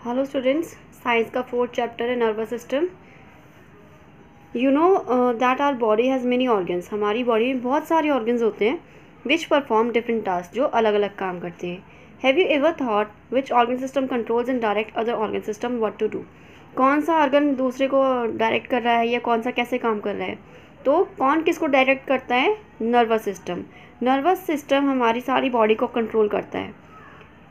Hello students, science का 4th chapter है nervous system. You know that our body has many organs. हमारी body में बहुत सारे ऑर्गन्स होते हैं विच परफॉर्म डिफरेंट टास्क, जो अलग अलग काम करते हैं। Have you ever thought which organ system controls and direct other organ system what to do? कौन सा ऑर्गन दूसरे को डायरेक्ट कर रहा है या कौन सा कैसे काम कर रहा है? तो कौन किसको डायरेक्ट करता है? Nervous system. नर्वस सिस्टम हमारी सारी बॉडी को कंट्रोल करता है।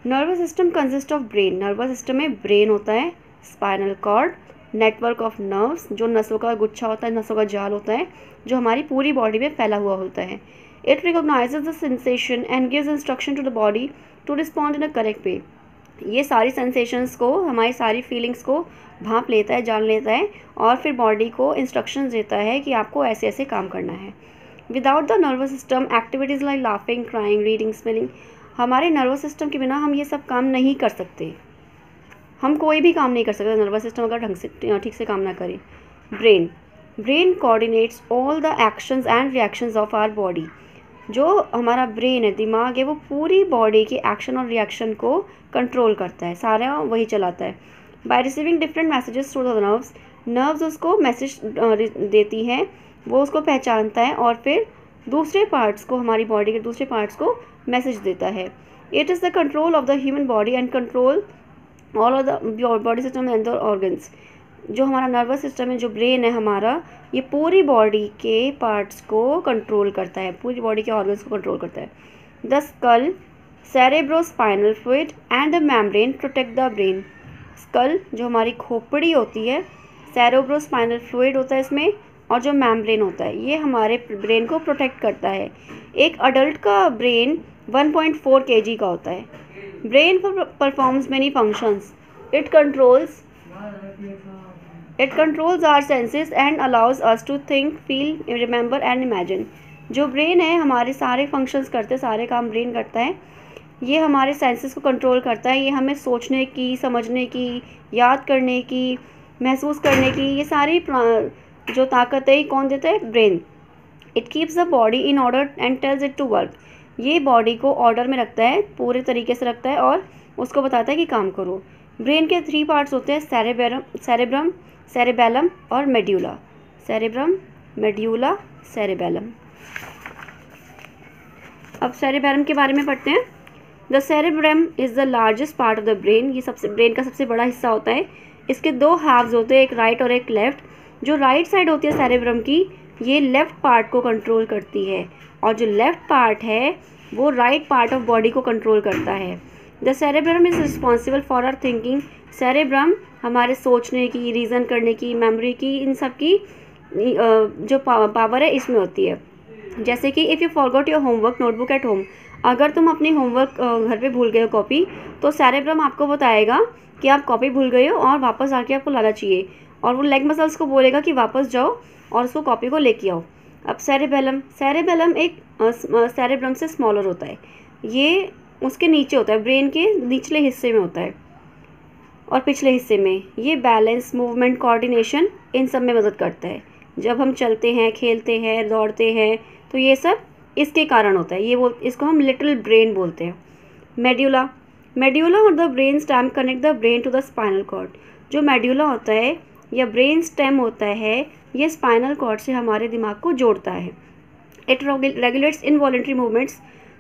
Nervous system consist of brain. Nervous system में ब्रेन होता है, spinal cord, network of nerves, जो नसों का गुच्छा होता है, नसों का जाल होता है, जो हमारी पूरी बॉडी में फैला हुआ होता है। It recognizes the sensation and gives instruction to the body to respond in a correct way. ये सारी सेंसेशंस को, हमारी सारी फीलिंग्स को भांप लेता है, जान लेता है और फिर बॉडी को इंस्ट्रक्शंस देता है कि आपको ऐसे ऐसे काम करना है। Without the nervous system activities like laughing, crying, reading, smelling, हमारे नर्वस सिस्टम के बिना हम ये सब काम नहीं कर सकते। हम कोई भी काम नहीं कर सकते नर्वस सिस्टम अगर ढंग से ठीक से काम ना करे। Brain coordinates all the actions and reactions of our body. जो हमारा ब्रेन है, दिमाग है, वो पूरी बॉडी के एक्शन और रिएक्शन को कंट्रोल करता है, सारा वही चलाता है। By receiving different messages through the nerves उसको मैसेज देती हैं, वो उसको पहचानता है और फिर दूसरे पार्ट्स को, हमारी बॉडी के दूसरे पार्ट्स को मैसेज देता है। It is the control of the human body and control all of the body system and the organs. जो हमारा नर्वस सिस्टम है, जो ब्रेन है हमारा, ये पूरी बॉडी के पार्ट्स को कंट्रोल करता है, पूरी बॉडी के ऑर्गन्स को कंट्रोल करता है। The skull, cerebrospinal fluid and the membrane protect the brain. Skull जो हमारी खोपड़ी होती है, सेरेब्रोस्पाइनल फ्लूइड होता है इसमें, और जो मेम्ब्रेन होता है, ये हमारे ब्रेन को प्रोटेक्ट करता है। एक अडल्ट का ब्रेन 1.4 kg का होता है। Brain performs many functions. It controls our senses and allows us to think, feel, remember and imagine. जो ब्रेन है हमारे सारे फंक्शंस करते हैं, सारे काम ब्रेन करता है। ये हमारे सेंसेस को कंट्रोल करता है, ये हमें सोचने की, समझने की, याद करने की, महसूस करने की, ये सारी जो ताकत है कौन देता है? Brain. It keeps the body in order and tells it to work. ये बॉडी को ऑर्डर में रखता है, पूरे तरीके से रखता है और उसको बताता है कि काम करो। ब्रेन के 3 पार्ट्स होते हैं, सेरेब्रम, सेरेबेलम और मेड्यूला। Cerebrum, medulla, cerebellum. अब सेरेबेलम के बारे में पढ़ते हैं। The cerebrum is the largest part of the brain. ये ब्रेन का सबसे बड़ा हिस्सा होता है। इसके 2 हाफ्स होते हैं, एक राइट और एक लेफ्ट। जो राइट साइड होती है सेरेब्रम की, ये लेफ़्ट पार्ट को कंट्रोल करती है, और जो लेफ़्ट पार्ट है वो राइट पार्ट ऑफ बॉडी को कंट्रोल करता है। The cerebrum is responsible for our thinking. Cerebrum हमारे सोचने की, रीज़न करने की, मेमोरी की, इन सब की जो पावर है इसमें होती है। जैसे कि if you forgot your homework notebook at home, अगर तुम अपनी होमवर्क घर पे भूल गए हो कॉपी, तो सेरेब्रम आपको बताएगा कि आप कॉपी भूल गए हो और वापस आके आपको लाना चाहिए, और वो लेग मसल्स को बोलेगा कि वापस जाओ और उसको कॉपी को लेके आओ। अब सेरेबेलम एक सेरेब्रम से स्मॉलर होता है। ये उसके नीचे होता है, ब्रेन के निचले हिस्से में होता है और पिछले हिस्से में। ये बैलेंस, मूवमेंट, कोऑर्डिनेशन, इन सब में मदद करता है। जब हम चलते हैं, खेलते हैं, दौड़ते हैं, तो ये सब इसके कारण होता है। इसको हम लिटिल ब्रेन बोलते हैं। मेड्यूला और the brain stem connect the brain to the spinal cord. जो मेड्यूला होता है या ब्रेन स्टेम होता है, ये स्पाइनल कॉर्ड से हमारे दिमाग को जोड़ता है। It regulates involuntary movements.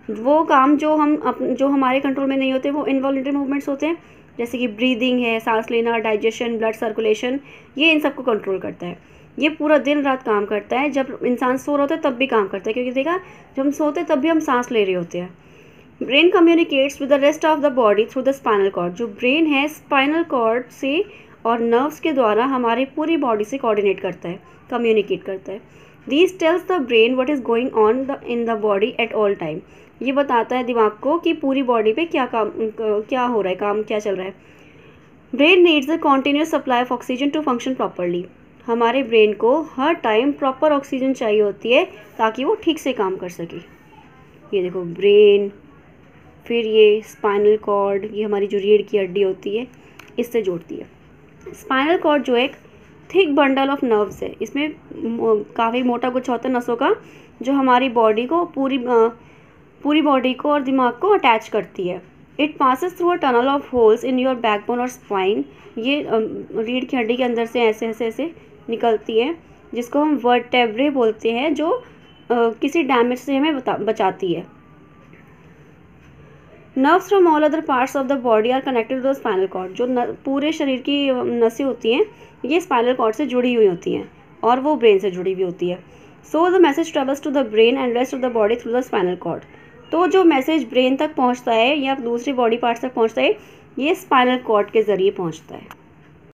वो काम जो हमारे कंट्रोल में नहीं होते, वो इनवॉलेंट्री मूवमेंट्स होते हैं, जैसे कि ब्रीदिंग है, सांस लेना, डाइजेशन, ब्लड सर्कुलेशन, ये इन सबको कंट्रोल करता है। ये पूरा दिन रात काम करता है। जब इंसान सो रहा होता है तब भी काम करता है, क्योंकि देखा, जब हम सोते हैं तब भी हम सांस ले रहे होते हैं। Brain communicates with the rest of the body through the spinal cord. जो ब्रेन है स्पाइनल कॉर्ड से और नर्व्स के द्वारा हमारी पूरी बॉडी से कोऑर्डिनेट करता है, कम्युनिकेट करता है। This tells the brain what is going on in the body at all time. ये बताता है दिमाग को कि पूरी बॉडी पे क्या हो रहा है, काम क्या चल रहा है। Brain needs a continuous supply of oxygen to function properly. हमारे ब्रेन को हर टाइम प्रॉपर ऑक्सीजन चाहिए होती है ताकि वो ठीक से काम कर सके। ये देखो ब्रेन, फिर ये स्पाइनल कॉर्ड, ये हमारी जो रीढ़ की हड्डी होती है इससे जोड़ती है। स्पाइनल कॉर्ड जो एक थिक बंडल ऑफ नर्व्स है, इसमें काफ़ी मोटा गुच्छा होता है नसों का, जो हमारी बॉडी को पूरी बॉडी को और दिमाग को अटैच करती है। It passes through a tunnel of holes in your backbone और स्पाइन। ये रीढ़ की हड्डी के अंदर से ऐसे ऐसे ऐसे निकलती है, जिसको हम वर्टेब्रे बोलते हैं, जो किसी डैमेज से हमें बचाती है। Nerves from all other parts of the body are connected to the spinal cord. जो पूरे शरीर की नसें होती हैं ये स्पाइनल कॉर्ड से जुड़ी हुई होती हैं और वो ब्रेन से जुड़ी हुई होती है। So the message travels to the brain and rest of the body through the spinal cord. तो जो मैसेज ब्रेन तक पहुंचता है या दूसरी बॉडी पार्ट्स तक पहुंचता है, ये स्पाइनल कॉर्ड के ज़रिए पहुंचता है।